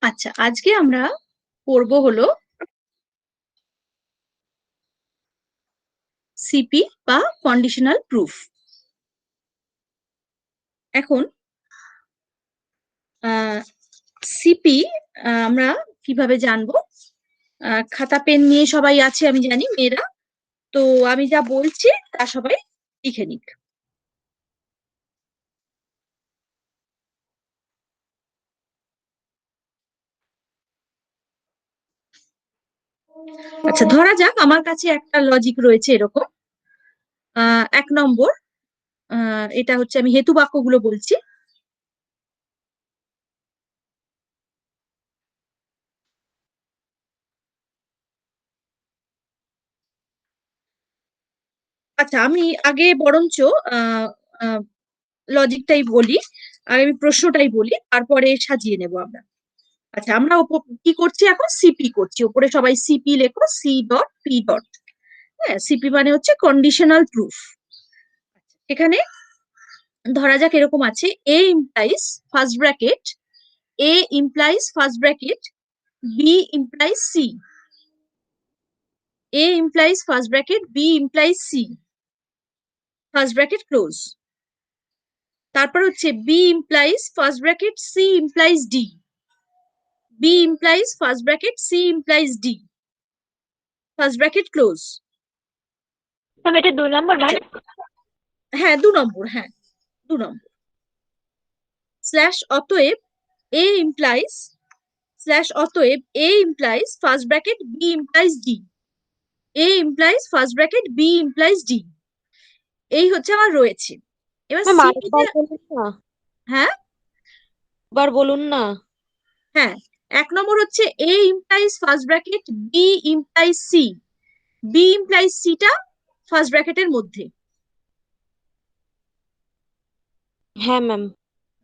আচ্ছা, আজকে আমরা পড়বো হলো সিপি বা কন্ডিশনাল প্রুফ। এখন সিপি আমরা কিভাবে জানবো? খাতা পেন নিয়ে সবাই আছে আমি জানি, মেয়েরা। তো আমি যা বলছি তা সবাই লিখে নিক। আচ্ছা, ধরা যাক আমার কাছে একটা লজিক রয়েছে এরকম। 1 নম্বর, এটা হচ্ছে আমি হেতু বাক্যগুলো বলছি। আচ্ছা, আমি আগে বরঞ্চ লজিকটাই বলি, আর আমি প্রশ্নটাই বলি, তারপরে সাজিয়ে নেব আমরা। আচ্ছা, আমরা কি করছি এখন? সিপি করছি। উপরে সবাই সিপি লেখো, সি ডট পি ডট। হ্যাঁ, সিপি মানে হচ্ছে কন্ডিশনাল প্রুফ। এখানে ধরা যাক এরকম আছে, A implies first bracket, A implies first bracket, B implies C, A implies first bracket, B implies C, first bracket close. তারপর হচ্ছে B implies first bracket, C implies D, B implies first bracket, C implies D, first bracket close. এটা 2 নম্বর মানে? হ্যাঁ, 2 নম্বর, হ্যাঁ 2 নম্বর। Slash অতএব A implies, slash অতএব A implies first bracket, B implies D, A implies first bracket, B implies D. এই হচ্ছে আমার রয়েছে। এবার সিপিতে, হ্যাঁ বলুন না। হ্যাঁ, 1 নম্বর হচ্ছে A implies first bracket, B implies C, B implies সিটা ফার্স্ট ব্র্যাকেটের মধ্যে। হ্যাঁ ম্যাম।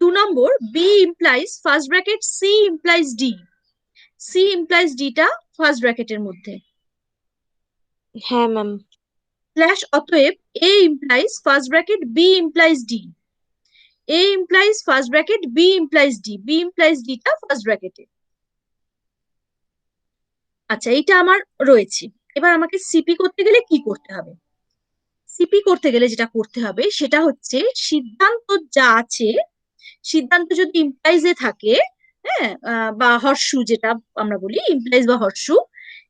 2 নম্বর, B implies first bracket, C implies D, C implies ডিটা ফার্স্ট ব্র্যাকেটের মধ্যে। হ্যাঁ ম্যাম। স্ল্যাশ অতএব A implies first bracket, B implies D, A implies first bracket, B implies D, B implies ডিটা ফার্স্ট ব্র্যাকেটে। আচ্ছা, এইটা আমার রয়েছে। এবার আমাকে সিপি করতে গেলে কি করতে হবে? সিপি করতে গেলে যেটা করতে হবে সেটা হচ্ছে, সিদ্ধান্ত যা আছে, সিদ্ধান্ত যদি ইমপ্লাইজে থাকে, হ্যাঁ, বা হর্ষু যেটা আমরা বলি, ইমপ্লাইজ বা হর্ষু,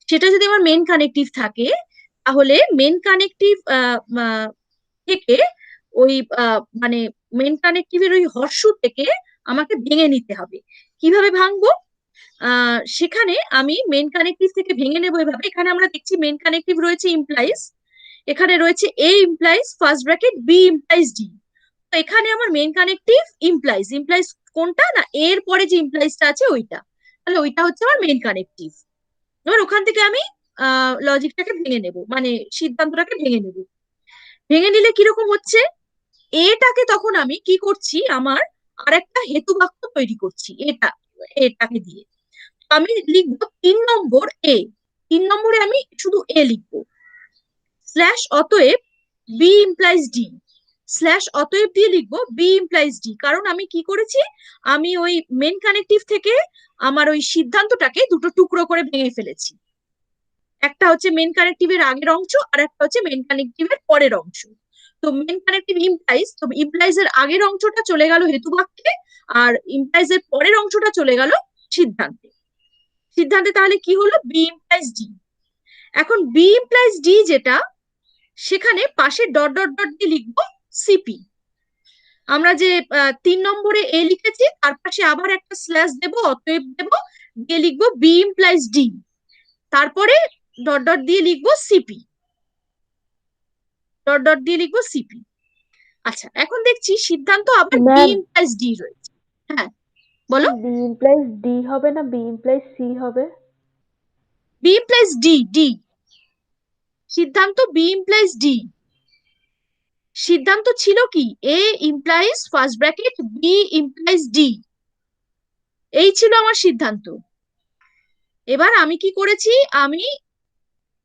সেটা যদি আমার মেন কানেক্টিভ থাকে, তাহলে মেন কানেক্টিভ থেকে ওই মানে মেন কানেক্টিভের ওই হর্ষু থেকে আমাকে ভেঙে নিতে হবে। কিভাবে ভাঙবো? সেখানে আমি মেন কানেক্টিভ থেকে ভেঙে নেবো এভাবে। এখানে আমরা দেখছি মেন কানেক্টিভ রয়েছে ইমপ্লাইজ, এখানে রয়েছে A implies first bracket, B implies D. তো এখানে আমার মেন কানেক্টিভ ইমপ্লাইজ, ইমপ্লাইজ কোনটা না, এর পরে যে ইমপ্লাইজটা আছে ওইটা, তাহলে ওইটা হচ্ছে আমার মেন কানেক্টিভ। এবার ওখান থেকে আমি লজিকটাকে ভেঙে নেব, মানে সিদ্ধান্তটাকে ভেঙে নেব। ভেঙে নিলে কিরকম হচ্ছে, এটাকে তখন আমি কি করছি, আমার আরেকটা হেতু বাক্য তৈরি করছি এটা, এটাকে দিয়ে। আমি লিখবো 3 নম্বর এ, 3 নম্বরে আমি শুধু এ লিখবো। স্ল্যাশ অতএব বি ইমপ্লাইজ ডি, স্ল্যাশ অতএব দিয়ে লিখবো বি ইমপ্লাইজ ডি। কারণ আমি কি করেছি, আমি ওই মেন কানেক্টিভ থেকে আমার ওই সিদ্ধান্তটাকে দুটো টুকরো করে ভেঙে ফেলেছি। একটা হচ্ছে মেন কানেক্টিভের আগের অংশ, আর একটা হচ্ছে মেন কানেক্টিভের পরের অংশ। তো মেন কানেক্টিভ ইমপ্লাইজ, তো ইমপ্লাইজ এর আগের অংশটা চলে গেল হেতু বাক্যে, আর ইমপ্লাইজ এর পরের অংশটা চলে গেল সিদ্ধান্তে। সিদ্ধান্তে তাহলে কি হলো, বি ইমপ্লাইজ ডি। এখন বি ইমপ্লাইজ ডি যেটা, সেখানে পাশে ডট ডট ডট দিয়ে লিখবো সিপি। আমরা যে 3 নম্বরে এ লিখেছি, তার পাশে আবার একটা স্ল্যাশ দেবো, অতএব দেবো, দিয়ে লিখবো বি ইমপ্লাইজ ডি, তারপরে ডট ডট দিয়ে লিখবো সিপি, ডট ডট দিয়ে লিখবো সিপি। আচ্ছা, এখন দেখছি সিদ্ধান্ত আবার বি ম্যাম, ইমপ্লাইজ ডি রয়েছে। হ্যাঁ বলো। বি ইমপ্লাইজ ডি হবে না বি ইমপ্লাইজ সি হবে? বি ইমপ্লাইজ ডি, ডি, সিদ্ধান্ত বি ইমপ্লাইজ ডি। সিদ্ধান্ত ছিল কি, A implies first bracket, B implies D, এই ছিল আমার সিদ্ধান্ত। এবার আমি কি করেছি, আমি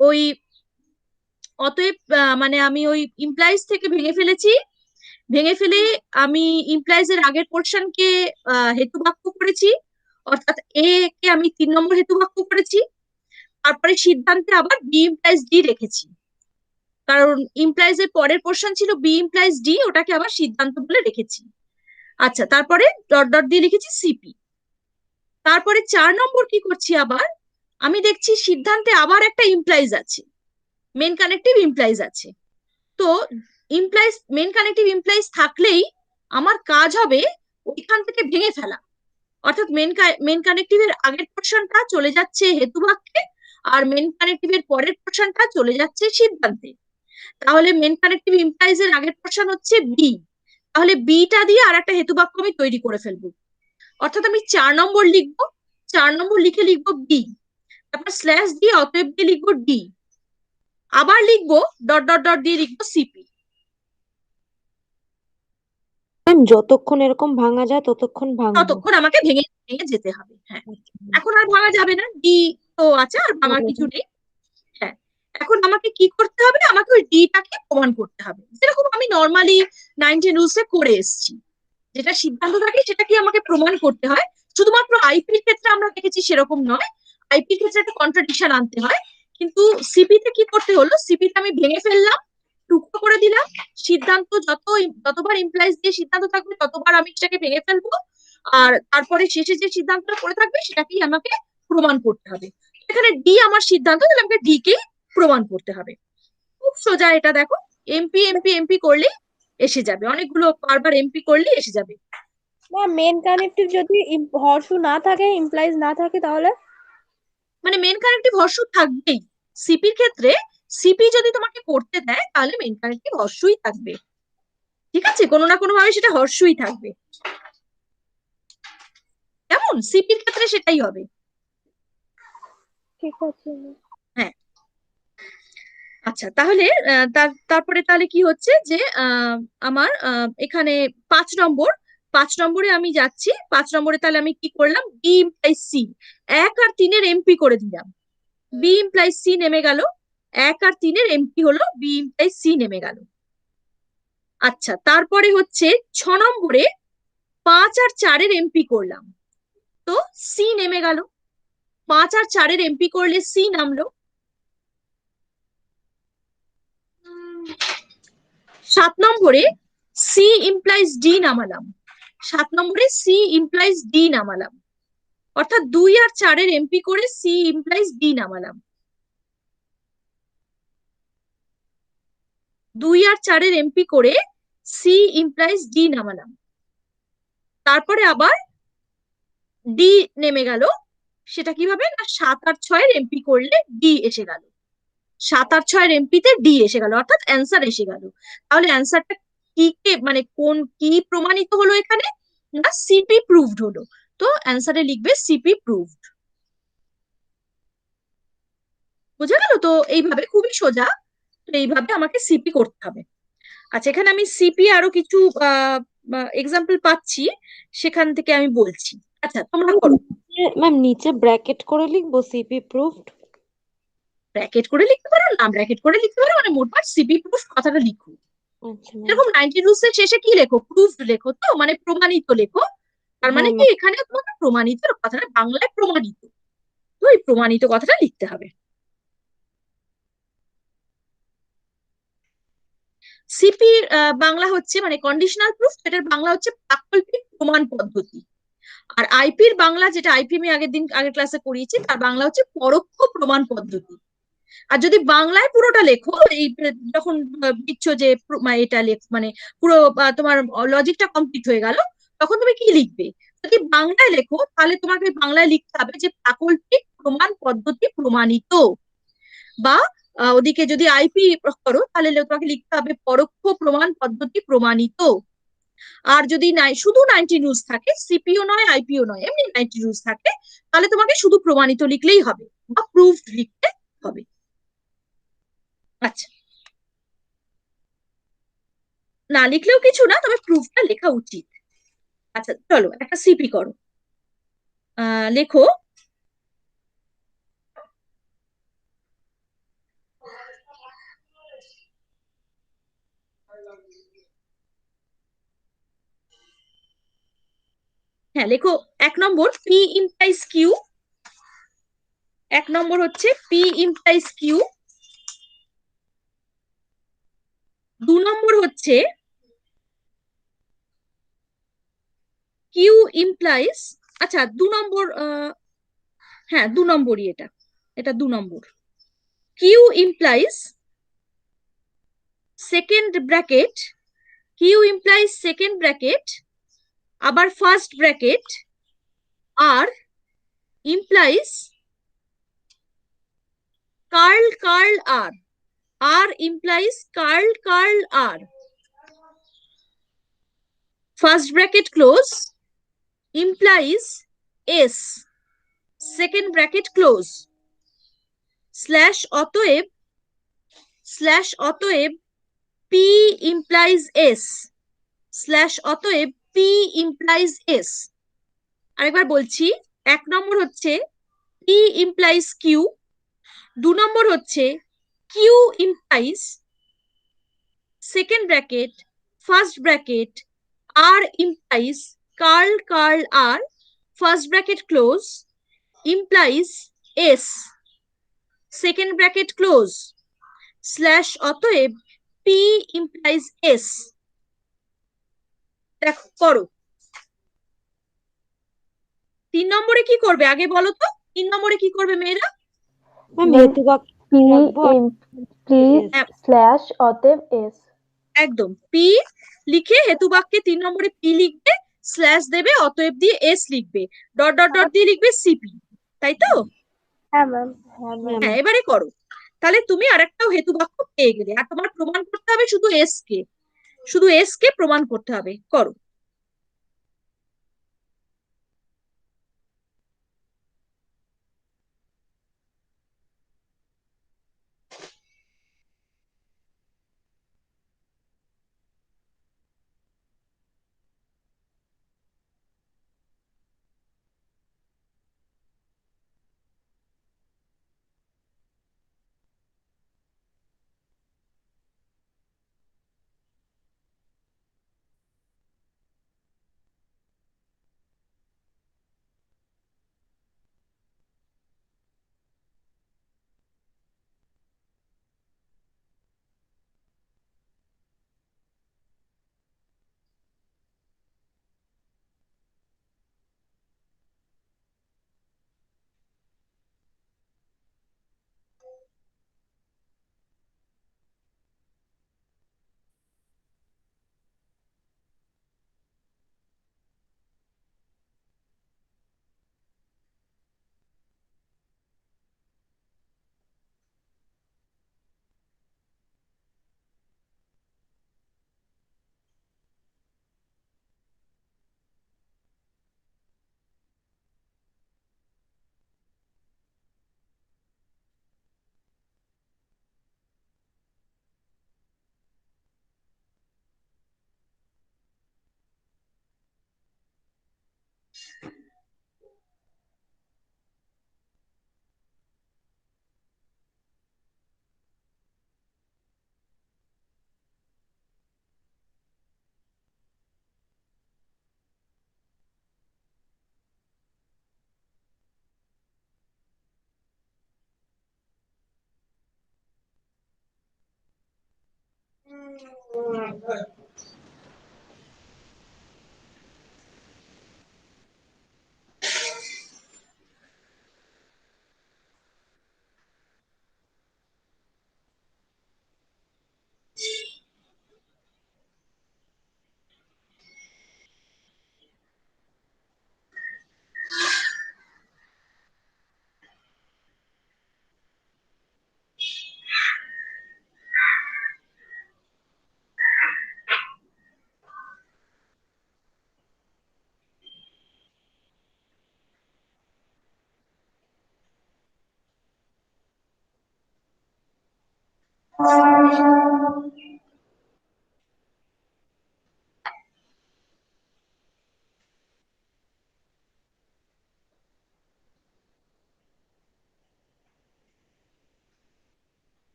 ওই অতএব মানে আমি ওই ইমপ্লাইজ থেকে ভেঙে ফেলেছি। ভেঙে ফেলে আমি ইমপ্লাইজ এর আগের পোর্শনকে হেতু বাক্য করেছি, অর্থাৎ এ কে আমি 3 নম্বর হেতু বাক্য করেছি, তারপরে সিদ্ধান্তে আবার বি ইমপ্লাইজ ডি রেখেছি, কারণ ইমপ্লাইজ এর পরের পোর্শন ছিল বি ইমপ্লাইজ ডি, ওটাকে আবার সিদ্ধান্ত বলে রেখেছি। আচ্ছা, তারপরে ডট ডট দিয়ে লিখেছি সিপি। তারপরে 4 নম্বর কি করছি, আবার আমি দেখছি সিদ্ধান্তে আবার একটা ইমপ্লাইজ আছে, মেন কানেক্টিভ ইমপ্লাইজ আছে। তো ইমপ্লাইজ, মেন কানেক্টিভ ইমপ্লাইজ থাকলেই আমার কাজ হবে ওইখান থেকে ভেঙে ফেলা, অর্থাৎ মেন কানেক্টিভের আগের পোর্শনটা চলে যাচ্ছে হেতু বাক্যে, আর মেন কানেক্টিভের পরের পোর্শনটা চলে যাচ্ছে সিদ্ধান্তে। তাহলে মেন কানেক্টিভ ইমপ্লাইজ এর আগের পোর্শন হচ্ছে বি, তাহলে বিটা দিয়ে আর একটা হেতু বাক্য আমি তৈরি করে ফেলবো। অর্থাৎ আমি 4 নম্বর লিখবো, 4 নম্বর লিখে লিখবো বি, তারপর স্ল্যাশ দিয়ে অতএব দিয়ে লিখবো ডি, আবার লিখবো ডট ডট ডট দিয়ে লিখবো সিপি। ম্যাম যতক্ষণ এরকম ভাঙা যায় ততক্ষণ ভাঙবো। ততক্ষণ আমাকে ভেঙে ভেঙে যেতে হবে। হ্যাঁ, এখন আর ভাঙা যাবে না, ডি তো আছে, আর ভাঙার কিছু নেই। হ্যাঁ, এখন আমাকে কি করতে হবে, আমাকে ওই ডিটাকে প্রমাণ করতে হবে, যেরকম আমি নর্মালি 19 রুলসে করে এসেছি। যেটা সিদ্ধান্ত থাকে সেটা কি আমাকে প্রমাণ করতে হয়। শুধুমাত্র আইপির ক্ষেত্রে আমরা দেখেছি সেরকম নয়, আইপির ক্ষেত্রে একটা কন্ট্রাডিকশন আনতে হয়, কিন্তু সিপিতে কি করতে হলো, সিপিতে আমি ভেঙে ফেললাম, টুকরো করে দিলাম, সিদ্ধান্ত যতবার ইমপ্লাইজ দিয়ে সিদ্ধান্ত থাকবে ততবার আমি সেটাকে ভেঙে ফেলবো, আর তারপরে শেষে যে সিদ্ধান্তটা পড়ে থাকবে সেটাকেই আমাকে প্রমাণ করতে হবে। এখানে ডি আমার সিদ্ধান্ত, তাহলে আমাকে ডি কে প্রমাণ করতে হবে। খুব সোজা এটা, দেখো এমপি এমপি এমপি করলেই এসে যাবে, অনেকগুলো বারবার এমপি করলেই এসে যাবে। না, মেন কানেক্টিভ যদি হর্ষু না থাকে, ইমপ্লাইজ না থাকে, তাহলে মানে মেন কানেক্টিভ হর্ষ থাকবেই সিপির ক্ষেত্রে। সিপি যদি তোমাকে করতে দেয় তাহলে মেন কানেক্টিভ হর্ষই থাকবে, ঠিক আছে, কোনো না কোনো ভাবে সেটা হর্ষই থাকবে। কেমন, সিপির ক্ষেত্রে সেটাই হবে। ঠিক আছে। হ্যাঁ, আচ্ছা, তাহলে তারপরে তাহলে কি হচ্ছে যে আমার এখানে 5 নম্বর, 5 নম্বরে আমি যাচ্ছি। 5 নম্বরে তাহলে আমি কি করলাম, বি ইমপ্লাইজ সি, 1 আর 3-এর এমপি করে দিলাম, বি ইমপ্লাইজ সি নেমে গেল, 1 আর 3-এর এমপি হলো, বি ইমপ্লাইজ সি নেমে গেল। আচ্ছা, তারপরে হচ্ছে 6 নম্বরে 5 আর 4-এর এমপি করলাম, তো সি নেমে গেল, 5 আর 4-এর এমপি করলে সি নামলো। 7 নম্বরে সি ইমপ্লাইজ ডি নামালাম, 7 নম্বরে সি ইমপ্লাইজ ডি নামালাম, অর্থাৎ 2 আর 4-এর এমপি করে সি ইমপ্লাইজ ডি নামালাম, 2 আর 4-এর এমপি করে সি ইমপ্লাইজ ডি নামালাম। তারপরে আবার ডি নেমে গেল, সেটা কিভাবে না, 7 আর 6-এর এমপি করলে ডি এসে গেল, 7 আর 6-এর এমপিতে ডি এসে গেল, অর্থাৎ অ্যান্সার এসে গেল। তাহলে অ্যান্সারটা কি কে মানে কোন কি প্রমাণিত হলো এখানে, না সিপি প্রুভড হলো। তো অ্যান্সারে লিখবে সিপি প্রুভড। বোঝা গেল তো, এইভাবে খুবই সোজা। তো এইভাবে আমাকে সিপি করতে হবে। আচ্ছা, এখানে আমি সিপি আরো কিছু এক্সাম্পল পাচ্ছি, সেখান থেকে আমি বলছি। আচ্ছা, তোমরা করো। ম্যাম নিচে ব্র্যাকেট করে লিখবো সিপি প্রুফড। ব্র্যাকেট করে লিখতে পারো, না ব্র্যাকেট করে লিখতে পারো, মানে মোটমাট সিপি প্রুফ কথাটা লিখো। আচ্ছা ম্যাম। এরকম 90 রুলস এর শেষে কি লেখো, প্রুফড লেখো, তো মানে প্রমাণিত লেখো। তার মানে হ্যাঁ কি ম্যাম। এখানে তোমাকে প্রমাণিত কথাটা বাংলায় প্রমাণিত, তো এই প্রমাণিত কথাটা লিখতে হবে। সিপি বাংলা হচ্ছে মানে কন্ডিশনাল প্রুফ, এটার বাংলা হচ্ছে প্রাকল্পিক প্রমাণ পদ্ধতি। আর আইপির বাংলা, যেটা আইপি আমি আগের ক্লাসে করিয়েছি, তার বাংলা হচ্ছে পরোক্ষ প্রমাণ পদ্ধতি। আর যদি বাংলায় পুরোটা লেখো, এই যখন দিচ্ছ যে এটা লেখ মানে পুরো তোমার লজিকটা কমপ্লিট হয়ে গেল, তখন তুমি কি লিখবে, যদি বাংলায় লেখো তাহলে তোমাকে বাংলায় লিখতে হবে যে প্রাকল্পিক প্রমাণ পদ্ধতি প্রমাণিত, বা ওদিকে যদি আইপি করো তাহলে তোমাকে লিখতে হবে পরোক্ষ প্রমাণ পদ্ধতি প্রমাণিত। আর যদি শুধু 90 রুলস থাকে, সিপিও নয় আইপিও নয়, এমনি 90 রুলস থাকে, তাহলে তোমাকে শুধু প্রমাণিত লিখলেই হবে, বা প্রুফড লিখতে হবে। আচ্ছা, না লিখলেও কিছু না, তবে প্রুফটা লেখা উচিত। আচ্ছা, চলো একটা সিপি করো, লেখো হ্যাঁ লেখো। 1 নম্বর পি ইমপ্লাইজ কিউ, 1 নম্বর হচ্ছে পি ইমপ্লাইজ কিউ। 2 নম্বর হচ্ছে কিউ ইমপ্লাইজ, আচ্ছা 2 নম্বর, হ্যাঁ 2 নম্বরই এটা, এটা 2 নম্বর। Q implies second bracket, Q implies second bracket আবার first bracket R implies curl curl R, R implies curl curl R, first bracket close implies S second bracket close অতএব অতএব পি ইমপ্লাইজ এস অতএব P implies S. আরেকবার বলছি, 1 নম্বর হচ্ছে P implies Q, 2 নম্বর হচ্ছে Q implies second bracket first bracket R implies curl curl R first bracket close implies S second bracket close অতএব P implies S. দেখো করো। 3 নম্বরে কি করবে আগে বলো তো, 3 নম্বরে কি করবে মেয়েরা? ম্যাম ম্যাম হেতু বাক্য পি রাখবো আর ইমপ্লিজ হ্যাঁ, স্ল্যাশ অতএব এস। একদম পি লিখে হেতু বাক্যে 3 নম্বরে পি লিখবে, স্ল্যাশ দেবে, অতএব দিয়ে এস লিখবে, ডট ডট ডট দিয়ে লিখবে সিপি, তাই তো? হ্যাঁ ম্যাম। হ্যাঁ হ্যাঁ ম্যাম। এবারে করো। তাহলে তুমি আরেকটাও হেতু বাক্য পেয়ে গেলে, আর তোমার প্রমাণ করতে হবে শুধু এস কে, শুধু এস কে প্রমাণ করতে হবে। করো।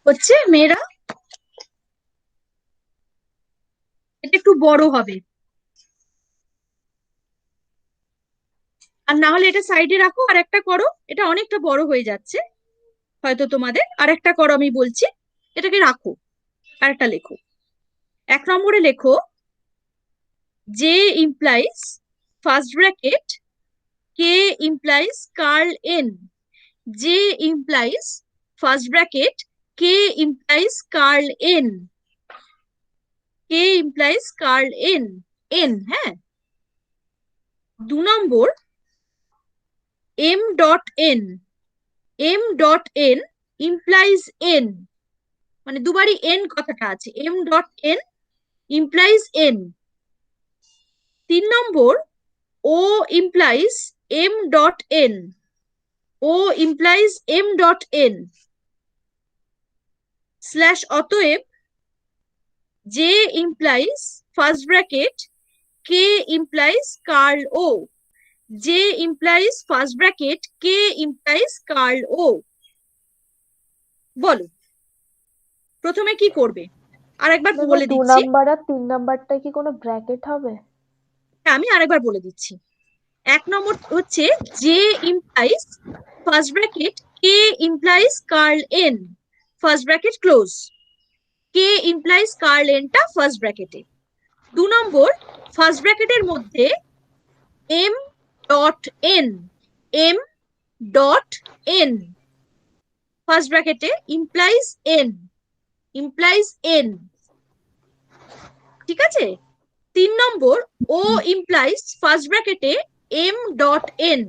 হচ্ছে মেয়েরা, এটা একটু বড় হবে, আর না হলে এটা সাইডে রাখো আর একটা করো, এটা অনেকটা বড় হয়ে যাচ্ছে হয়তো তোমাদের, আর একটা করো আমি বলছি, এটাকে রাখো আর একটা লেখো। 1 নম্বরে লেখো J implies first bracket K implies curl N, J implies first bracket K implies curl N, K implies curl N, N, হ্যাঁ। 2 নম্বর M dot N, M dot N implies N, মানে দুবারই এন কথাটা আছে, M dot N implies N. 3 নম্বর ও implies M dot N, O implies M dot N slash অতএব J implies first bracket K implies curl O, J implies first bracket K implies curl ও। বলো প্রথমে কি করবে, আর একবার ma'am বলে 2 দিচ্ছি। Number আর 3 নাম্বারটা কি কোনো ব্র্যাকেট হবে? হ্যাঁ, আমি আরেকবার বলে দিচ্ছি। 1 নম্বর হচ্ছে J implies first bracket K implies curl N, first bracket close, K implies curl এনটা ফার্স্ট ব্র্যাকেটে। 2 নম্বর ফার্স্ট ব্র্যাকেটের মধ্যে M dot N, M dot N first ব্র্যাকেটে ইমপ্লাইজ এন, ইমপ্লাইজ এন, ঠিক আছে। 3 নম্বর ও ইমপ্লাইজ ফার্স্ট ব্র্যাকেটে M dot N,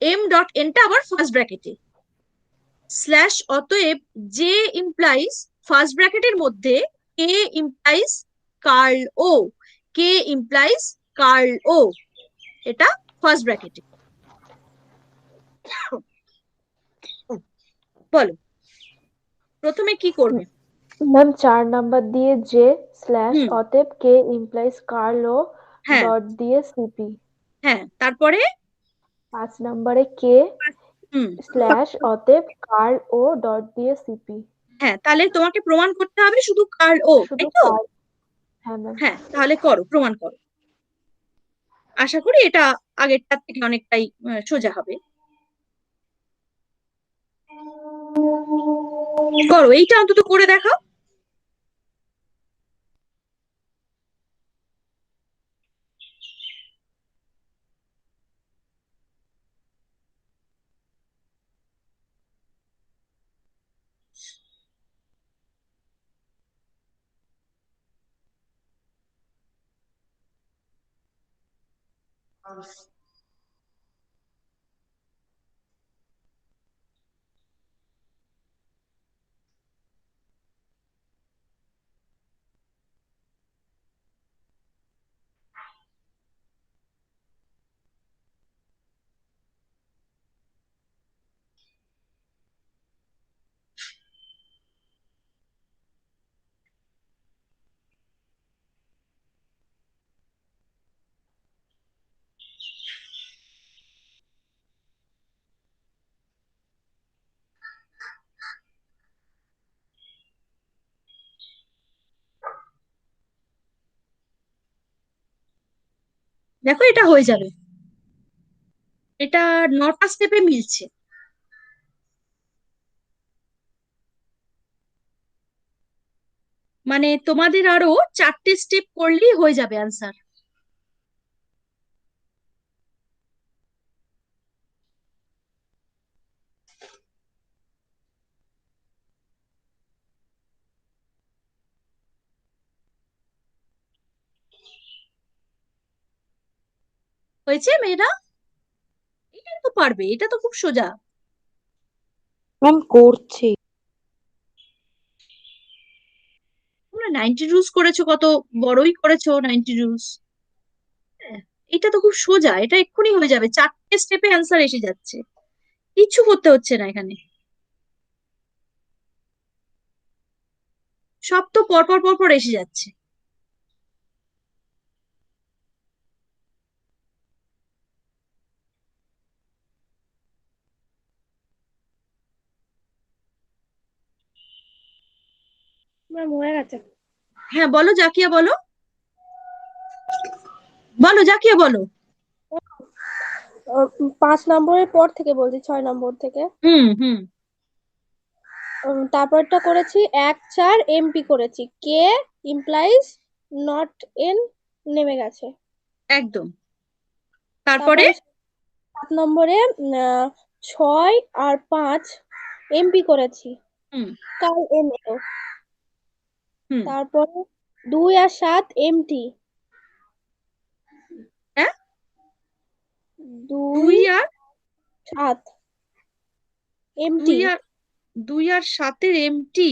M dot এনটা আবার ফার্স্ট ব্র্যাকেটে স্ল্যাশ অতএব জে ইমপ্লাইজ ফার্স্ট ব্র্যাকেটের মধ্যে কে ইমপ্লাইজ কার্ল ও, কে ইমপ্লাইজ কার্ল ও, এটা ফার্স্ট ব্র্যাকেটে। বলো প্রথমে কি করবে। ম্যাম 4 নাম্বার দিয়ে জে স্ল্যাশ হুম, অতএব কে ইমপ্লাইজ কার্ল ও হ্যাঁ ডট দিয়ে সিপি। হ্যাঁ, তারপরে 5 নাম্বারে কে হুম, স্ল্যাশ অতএব কার্ল ও ডট দিয়ে সিপি। হ্যাঁ, তাহলে তোমাকে প্রমাণ করতে হবে শুধু কার্ল ও, শুধু তাই তো। কার্ল, হ্যাঁ ম্যাম। হ্যাঁ, তাহলে করো, প্রমাণ করো। আশা করি এটা আগেরটার থেকে অনেকটাই সোজা হবে। করো, এইটা অন্তত করে দেখাও। দেখো এটা হয়ে যাবে, এটা 9টা স্টেপে মিলছে। মানে তোমাদের আরো 4টে স্টেপ করলেই হয়ে যাবে আনসার। হয়েছে মেয়েরা, এটা তো পারবে, এটা তো খুব সোজা। ম্যাম করছি। তোমরা 90 রুলস করেছো, কত বড়ই করেছো 90 রুলস। এটা তো খুব সোজা, এটা এক্ষুনি হয়ে যাবে, 4টে স্টেপে অ্যান্সার এসে যাচ্ছে, কিচ্ছু করতে হচ্ছে না এখানে। সব তো পরপর পরপর এসে যাচ্ছে। ম্যাম হয়ে গেছে। হ্যাঁ বলো জাকিয়া, বলো বলো জাকিয়া বলো। 5 নম্বরের পর থেকে বলছি, 6 নম্বর থেকে। হুম হুম। তারপরটা করেছি 1 4 এমপি করেছি, কে ইমপ্লাইজ নট এন নেমে গেছে। একদম। তারপরে? তারপরে 7 নম্বরে 6 আর 5 এমপি করেছি, হুম কাল এন এলো। হুম। তারপরে 2 আর 7 এমটি। হ্যাঁ, দুই 2 আর 7 দুই এমটি আর 2 আর 7-এর এমটি।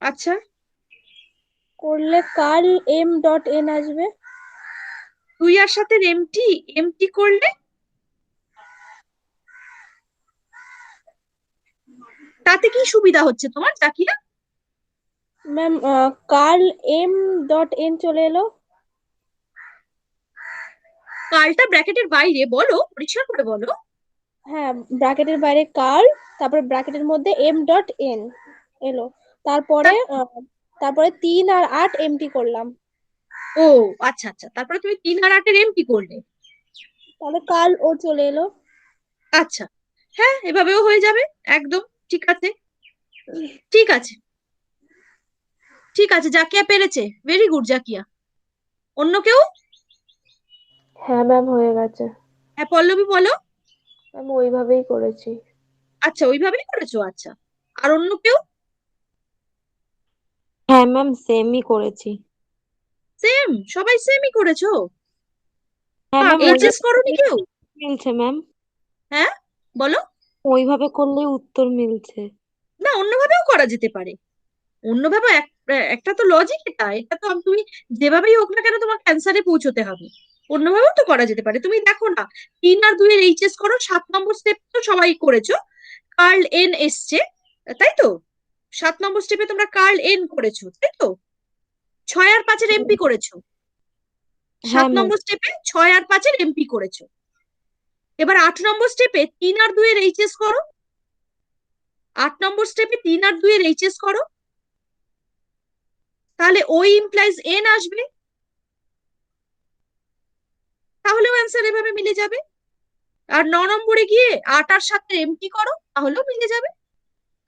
আচ্ছা। করলে কাল এম ডট এন আসবে। 2 আর 7-এর এমটি, এমটি করলে তাতে কি সুবিধা হচ্ছে তোমার জাকিয়া? ম্যাম কাল এম ডট এন চলে এলো। কালটা ব্র্যাকেটের বাইরে, বলো পরিষ্কার করে বলো। হ্যাঁ, ব্র্যাকেটের বাইরে কাল, তারপরে ব্র্যাকেটের মধ্যে এম ডট এন এলো। তারপরে তা- তারপরে 3 আর 8 এমটি করলাম। ও আচ্ছা আচ্ছা, তারপরে তুমি 3 আর 8-এর এমটি করলে। তাহলে কাল ও চলে এলো। আচ্ছা, হ্যাঁ এভাবেও হয়ে যাবে। একদম ঠিক আছে, ঠিক আছে, ঠিক আছে, জাকিয়া পেরেছে, ভেরি গুড জাকিয়া। অন্য কেউ? হ্যাঁ ম্যাম হয়ে গেছে। হ্যাঁ পল্লবী বলো। ম্যাম ওইভাবেই করেছি। আচ্ছা ওইভাবেই করেছো, আচ্ছা। আর অন্য কেউ? হ্যাঁ ম্যাম সেমই করেছি। সেম, সবাই সেমই করেছো? হ্যাঁ ম্যাম এইচএস ওইভাবে করোনি করলেই কেউ? মিলছে ম্যাম। হ্যাঁ বলো। ওইভাবে করলেই উত্তর মিলছে। না, অন্যভাবেও করা যেতে পারে। অন্যভাবে একটা তো লজিক, এটা এটা তো তুমি যেভাবেই হোক না কেন তোমাকে অ্যান্সারে পৌঁছতে হবে। অন্যভাবেও তো করা যেতে পারে, তুমি দেখো না। 3 আর 2-এর এইচএস করো, 7 নম্বর স্টেপ তো সবাই করেছো। কার্ল এন এসছে, তাই তো? 7 নম্বর স্টেপে তোমরা কার্ল এন করেছো, তাই তো? 6 আর 5-এর এমপি করেছো। সাত হ্যাঁ ম্যাম। নম্বর স্টেপে 6 আর 5-এর এমপি করেছো। এবার 8 নম্বর স্টেপে 3 আর 2-এর এইচএস করো। 8 নম্বর স্টেপে 3 আর 2-এর এইচএস করো, তাহলে ওই ইমপ্লাইজ এন আসবে। তাহলেও অ্যান্সার এভাবে মিলে যাবে। আর 9 নম্বরে গিয়ে 8 আর 7-এর এমটি করো, তাহলেও মিলে যাবে।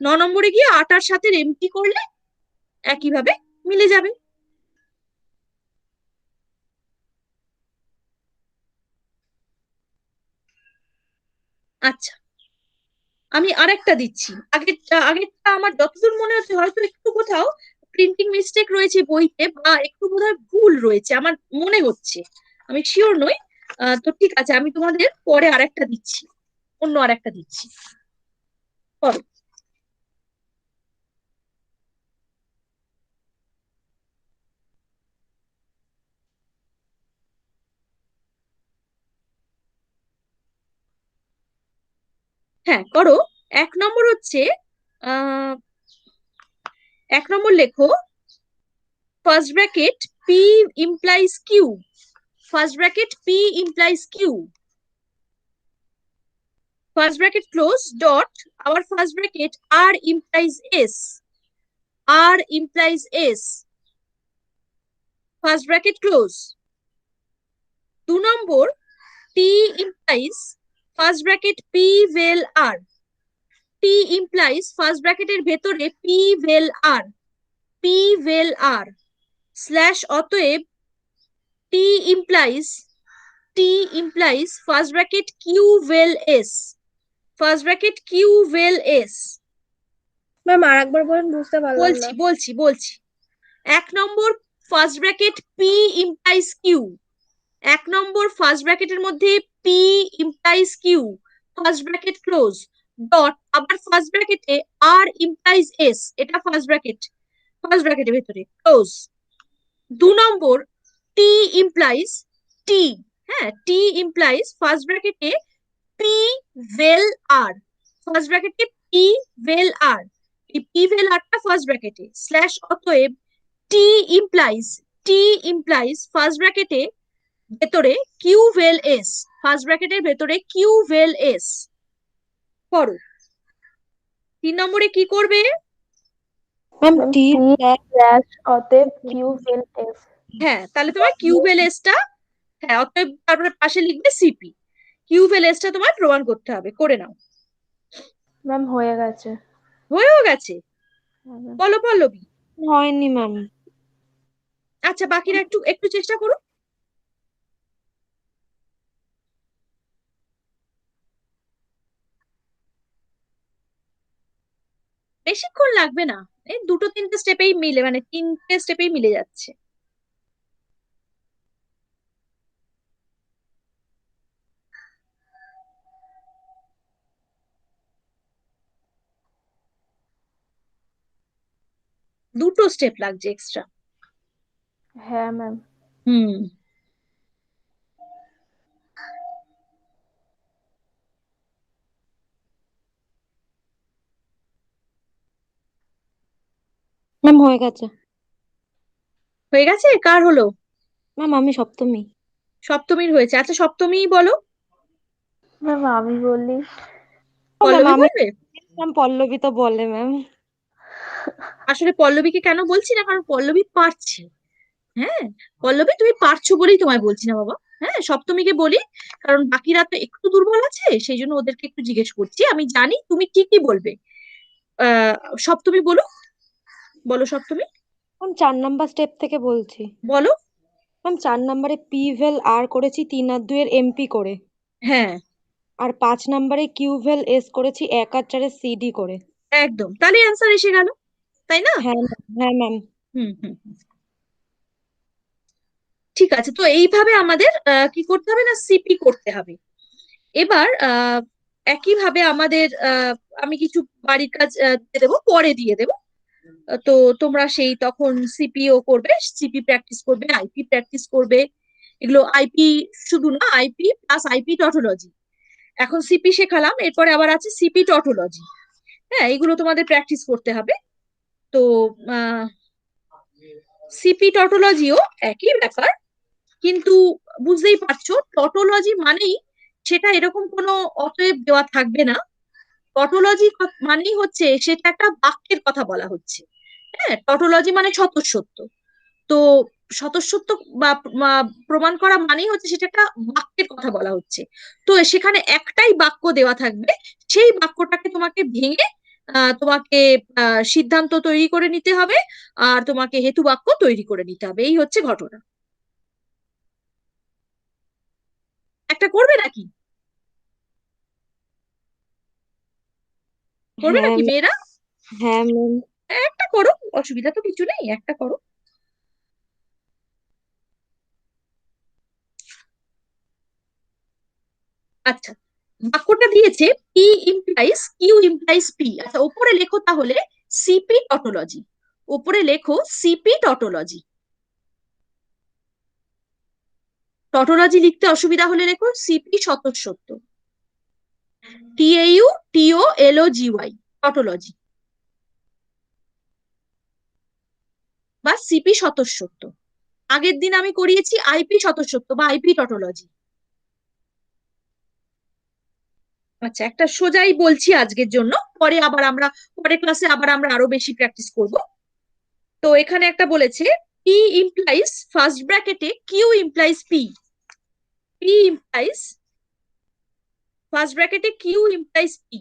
9 নম্বরে গিয়ে 8 আর 7-এর এমটি করলে একইভাবে মিলে যাবে। আচ্ছা, আমি আরেকটা দিচ্ছি। আগেরটা আগেরটা আমার যতদূর মনে হচ্ছে হয়তো একটু কোথাও প্রিন্টিং মিস্টেক রয়েছে বইতে, বা একটু বোধহয় ভুল রয়েছে আমার মনে হচ্ছে, আমি শিওর নই। তো ঠিক আছে, আমি তোমাদের পরে আরেকটা দিচ্ছি, অন্য আরেকটা দিচ্ছি, করো। হ্যাঁ করো। 1 নম্বর হচ্ছে, আহ 1 নম্বর লেখো, first bracket P implies Q, first bracket P implies Q, first bracket close dot, আবার first bracket R implies S, R implies S, first bracket close. 2 number, T implies first bracket P vel R, T implies first ব্র্যাকেটের ভেতরে P vel R, P vel R slash, অতএব T implies, T implies first bracket Q vel S, first bracket Q vel S. Ma'am আর একবার বলেন, বুঝতে পারলাম বলছি না। বলছি বলছি। 1 number, first bracket P implies Q. 1 number first ব্র্যাকেটের মধ্যে P implies Q, first bracket close dot, আবার ফার্স্ট ব্র্যাকেটে আর ইমপ্লাইজ এস, এটা ফার্স্ট ব্র্যাকেট, ফার্স্ট ব্র্যাকেটের ভেতরে close. 2 number, T implies T, হ্যাঁ টি ইমপ্লাইজ ফার্স্ট ব্র্যাকেটে পি ভেল আর, ফার্স্ট ব্র্যাকেটে পি ভেল আর, এই পি ভেল আরটা ফার্স্ট ব্র্যাকেটে স্ল্যাশ, অতএব T implies, T implies first ব্র্যাকেটে ভেতরে কিউ ভেল এস, ফার্স্ট ব্র্যাকেটের ভেতরে কিউ ভেল এস। করো। 3 নম্বরে কি করবে? ম্যাম ম্যাম টি টি স্ল্যাশ অতএব কিউ এল এস। হ্যাঁ, তাহলে তোমার কিউবেলেসটা, হ্যাঁ অতএব তারপরে পাশে লিখবে সিপি। কিউবেলেসটা তোমার প্রমাণ করতে হবে, করে নাও। ম্যাম হয়ে গেছে। হয়েও গেছে? হ্যাঁ ম্যাম। বলো পল্লবী। হয়নি ম্যাম। আচ্ছা, বাকিরা একটু একটু চেষ্টা করো। বেশিক্ষণ লাগবে না, এই দুটো তিনটে স্টেপেই মিলে, মানে তিনটে স্টেপেই মিলে যাচ্ছে। দুটো স্টেপ লাগছে এক্সট্রা। হ্যাঁ ম্যাম। হুম। ম্যাম হয়ে গেছে। হয়ে গেছে? কার হলো? ম্যাম আমি সপ্তমী। সপ্তমীর হয়েছে। আচ্ছা, সপ্তমীই বলো। ম্যাম আমি বলি। ও ম্যাম পল্লবী আমি বলবে? ম্যাম পল্লবী তো বলে ম্যাম। আসলে পল্লবীকে কেন বলছি না, কারণ পল্লবী পারছে। হ্যাঁ, পল্লবী তুমি পারছো বলেই তোমায় বলছি না বাবা। হ্যাঁ, সপ্তমীকে বলি, কারণ বাকিরা তো একটু দুর্বল আছে, সেই জন্য ওদেরকে একটু জিজ্ঞেস করছি। আমি জানি তুমি ঠিকই বলবে। আহ সপ্তমী বলো, বলো সপ্তমী। ম্যাম 4 নাম্বার স্টেপ থেকে বলছি। বলো। ম্যাম 4 নাম্বারে পি ভেল আর করেছি 3 আর 2 এর এমপি করে। হ্যাঁ, আর 5 নাম্বারে কিউ ভেল এস করেছি 1 আর 4 এর সিডি করে। একদম, তাহলে অ্যান্সার এসে গেল, তাই না? হ্যাঁ হ্যাঁ ম্যাম। হুম হুম হুম। ঠিক আছে, তো এইভাবে আমাদের কি করতে হবে না, সিপি করতে হবে। এবার একইভাবে আমাদের আমি কিছু বাড়ির কাজ দিয়ে দেবো, পরে দিয়ে দেবো। তো তোমরা সেই তখন সিপিও করবে, সিপি প্র্যাকটিস করবে, আইপি প্র্যাকটিস করবে। এগুলো আইপি শুধু না, আইপি প্লাস আইপি টটোলজি। এখন সিপি শেখালাম, এরপরে আবার আছে সিপি টটোলজি। হ্যাঁ, এগুলো তোমাদের প্র্যাকটিস করতে হবে। তো সিপি টটোলজিও একই ব্যাপার, কিন্তু বুঝতেই পারছো টটোলজি মানেই সেটা এরকম কোনো অতএব দেওয়া থাকবে না। টটোলজি মানেই হচ্ছে সেটা একটা বাক্যের কথা বলা হচ্ছে। হ্যাঁ, টটোলজি মানে স্বতঃসত্য। তো স্বতঃসত্য বা প্রমাণ করা মানেই হচ্ছে সেটা একটা বাক্যের কথা বলা হচ্ছে। তো সেখানে একটাই বাক্য দেওয়া থাকবে, সেই বাক্যটাকে তোমাকে ভেঙে তোমাকে সিদ্ধান্ত তৈরি করে নিতে হবে, আর তোমাকে হেতু বাক্য তৈরি করে নিতে হবে। এই হচ্ছে ঘটনা। একটা করবে নাকি? করবে হ্যাঁ নাকি মেয়েরা? হ্যাঁ ম্যাম। একটা করো, অসুবিধা তো কিছু নেই, একটা করো। আচ্ছা, বাক্যটা দিয়েছে P implies Q implies P. আচ্ছা, ওপরে লেখো তাহলে সিপি টটোলজি। ওপরে লেখো সিপি টটোলজি। টটোলজি লিখতে অসুবিধা হলে লেখো সিপি স্বতঃসত্য। টিএইউ টিও এলও জিওয়াই, টটোলজি বা সিপি স্বতঃসত্য। আগের দিন আমি করিয়েছি আইপি স্বতঃসত্য বা আইপি টটোলজি। আচ্ছা, একটা সোজাই বলছি আজকের জন্য, পরে আবার আমরা পরের ক্লাসে আবার আমরা আরো বেশি প্র্যাকটিস করব। তো এখানে একটা বলেছে পি ইমপ্লাইজ ফার্স্ট ব্র্যাকেটে Q implies P. P implies first ব্র্যাকেটে কিউ ইমপ্লাইজ পি।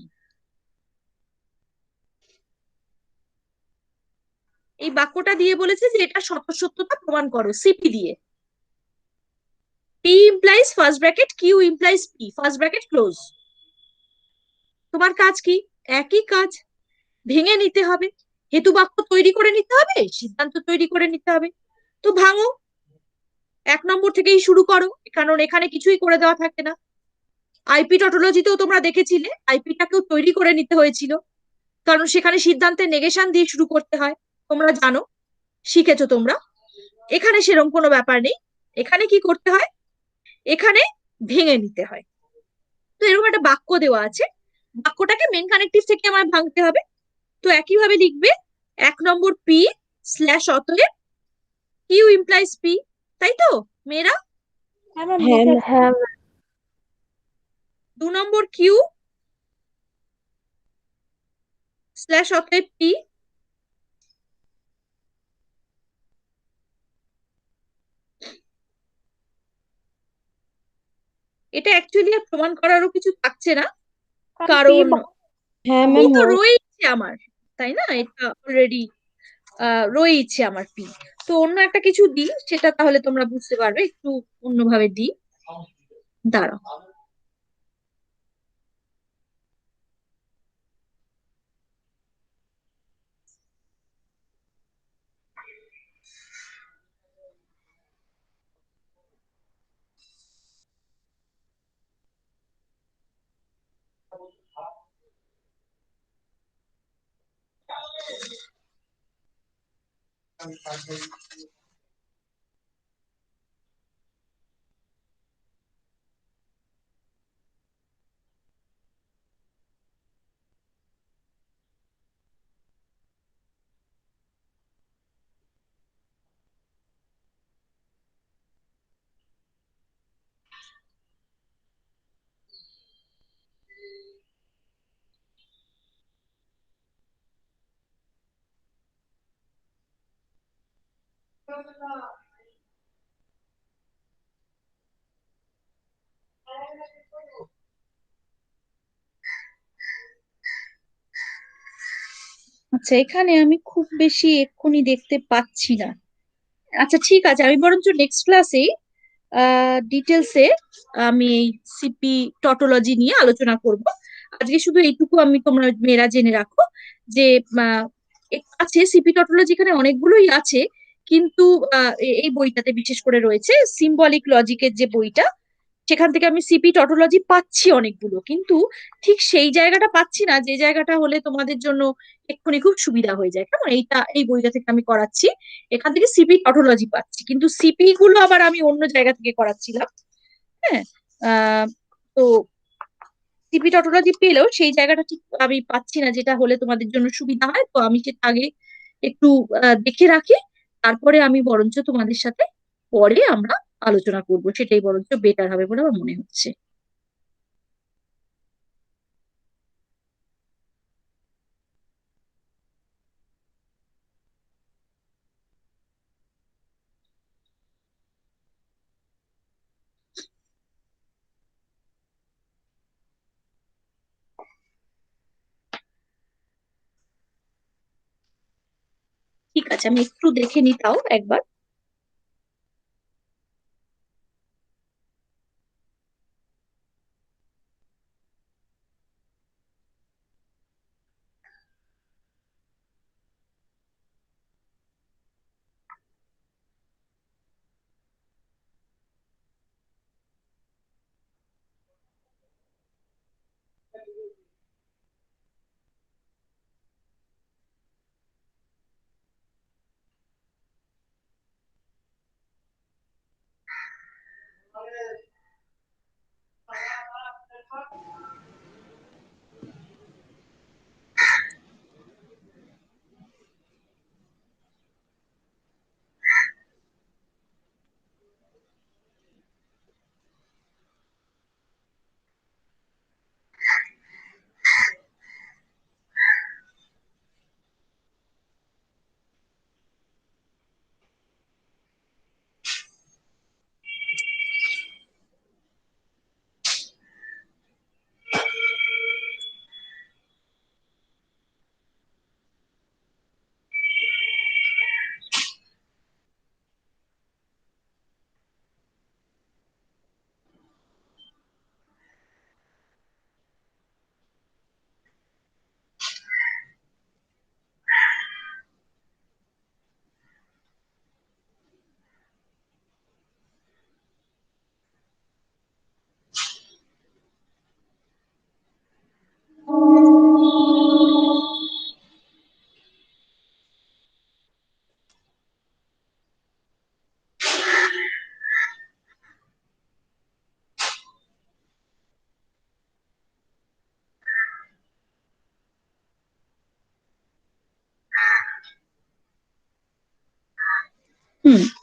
এই বাক্যটা দিয়ে বলেছে যে এটা স্বতঃসত্যতা প্রমাণ করো সিপি দিয়ে। P implies first bracket Q implies P, first bracket close. তোমার কাজ কি? একই কাজ, ভেঙে নিতে হবে, হেতু বাক্য তৈরি করে নিতে হবে, সিদ্ধান্ত তৈরি করে নিতে হবে। তো ভাঙো, 1 নম্বর থেকেই শুরু করো, কারণ এখানে কিছুই করে দেওয়া থাকে না। আইপি টটোলজিতেও তোমরা দেখেছিলে আইপিটাকেও তৈরি করে নিতে হয়েছিল, কারণ সেখানে সিদ্ধান্তের নেগেশন দিয়ে শুরু করতে হয়। তোমরা জানো, শিখেছো তোমরা। এখানে সেরকম কোনো ব্যাপার নেই। এখানে কি করতে হয়, এখানে ভেঙে নিতে হয়। তো এরকম একটা বাক্য দেওয়া আছে, বাক্যটাকে মেন কানেক্টিভ থেকে আমার ভাঙতে হবে। তো একইভাবে লিখবে 1 নম্বর পি স্ল্যাশ অতএব কিউ ইমপ্লাইজ পি, তাই তো মেয়েরা? হ্যাঁ ম্যাম হ্যাঁ লিখেছি। হ্যাঁ ম্যাম। 2 নম্বর কিউ স্ল্যাশ অতএব পি। এটা অ্যাকচুয়ালি আর প্রমাণ করারও কিছু থাকছে না, কারণ কারণ হ্যাঁ পি ম্যাম তো হয়। রয়েছে আমার, তাই না? এটা অলরেডি রয়েছে আমার পি। তো অন্য একটা কিছু দিই, সেটা তাহলে তোমরা বুঝতে পারবে, একটু অন্যভাবে দিই, দাঁড়াও। আচ্ছা, এখানে আমি খুব বেশি এক্ষুনি দেখতে পাচ্ছি না। আচ্ছা ঠিক আছে, আমি বরঞ্চ নেক্সট ক্লাসে ডিটেলসে আমি এই সিপি টটোলজি নিয়ে আলোচনা করব। আজকে শুধু এইটুকু আমি, তোমরা মেয়েরা জেনে রাখো যে আহ, আছে সিপি টটোলজি, এখানে অনেকগুলোই আছে, কিন্তু এই বইটাতে বিশেষ করে রয়েছে সিম্বলিক লজিকের যে বইটা, সেখান থেকে আমি সিপি টটোলজি পাচ্ছি অনেকগুলো, কিন্তু ঠিক সেই জায়গাটা পাচ্ছি না যে জায়গাটা হলে তোমাদের জন্য এক্ষুনি খুব সুবিধা হয়ে যায়। কেমন, এইটা এই বইটা থেকে আমি করাচ্ছি, এখান থেকে সিপি টটোলজি পাচ্ছি, কিন্তু সিপি গুলো আবার আমি অন্য জায়গা থেকে করাচ্ছিলাম। হ্যাঁ, আহ তো সিপি টটোলজি পেলেও সেই জায়গাটা ঠিক আমি পাচ্ছি না, যেটা হলে তোমাদের জন্য সুবিধা হয়। তো আমি সেটা আগে একটু দেখে রাখি, তারপরে আমি বরঞ্চ তোমাদের সাথে পরে আমরা আলোচনা করব, সেটাই বরঞ্চ বেটার হবে বলে আমার মনে হচ্ছে। ঠিক আছে, আমি একটু দেখে নি তাও একবার।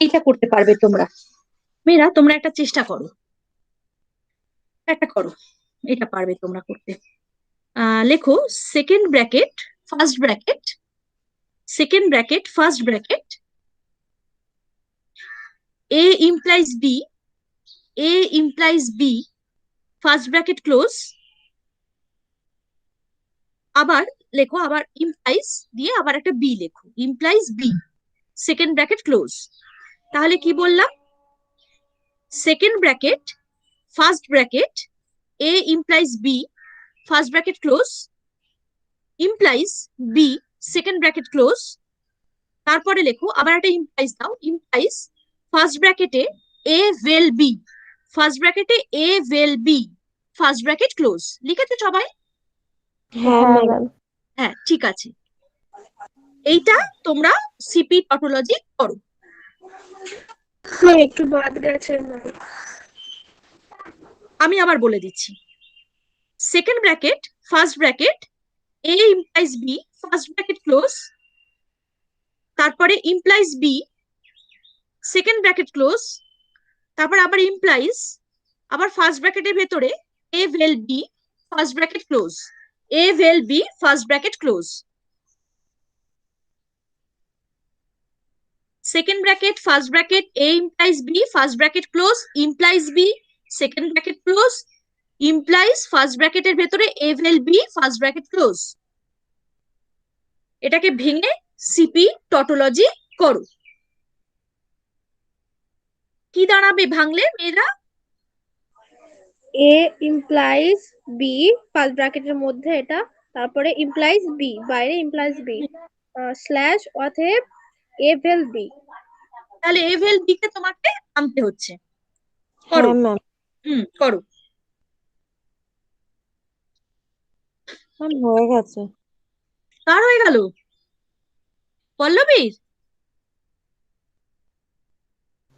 এটা করতে পারবে তোমরা, মেয়েরা তোমরা একটা চেষ্টা করো, একটা করো, এটা পারবে তোমরা করতে। লেখো second bracket, first bracket, second bracket, first bracket, A implies B, A implies B, first bracket close, আবার লেখো, আবার ইমপ্লাইজ দিয়ে আবার একটা বি লেখো, implies B, second bracket close. তাহলে কি বললাম? Second bracket, first bracket, A implies B, first bracket close, implies B, second bracket close. তারপরে লেখো, আবার একটা ইমপ্লাইজ দাও, ইমপ্লাইজ ফার্স্ট ব্র্যাকেটে এ ভেল বি, ফার্স্ট ব্র্যাকেটে এ vel B, first bracket close. লিখেছো সবাই? হ্যাঁ হ্যাঁ ম্যাম। ম্যাম। হ্যাঁ, ঠিক আছে। এইটা তোমরা সিপি টটোলজি করো। একটু বাদ গেছে ম্যাম। আমি আবার বলে দিচ্ছি, second bracket, first bracket, A implies B, first bracket close, তারপরে implies B, second bracket close, তারপর আবার ইমপ্লাইজ, আবার ফার্স্ট ব্র্যাকেটের ভেতরে A vel B, first bracket close, A vel B, first bracket close. Second bracket, first bracket, A implies B, first bracket close, implies B, second bracket close, implies first ব্র্যাকেটের ভেতরে A vel B, first bracket close. এটাকে ভেঙে CP tautology করো। কি দাঁড়াবে ভাঙলে মেয়েরা? এ implies B, first ব্র্যাকেটের মধ্যে এটা, তারপরে ইমপ্লাইজ বি, বাইরে ইমপ্লাইজ বি, স্ল্যাশ অতএব এ ভেল বি। তাহলে এ ভেল বি কে তোমাকে আনতে হচ্ছে। করো। হ্যাঁ ম্যাম। করো। ম্যাম হয়ে গেছে। কার হয়ে গেল? পল্লবীর?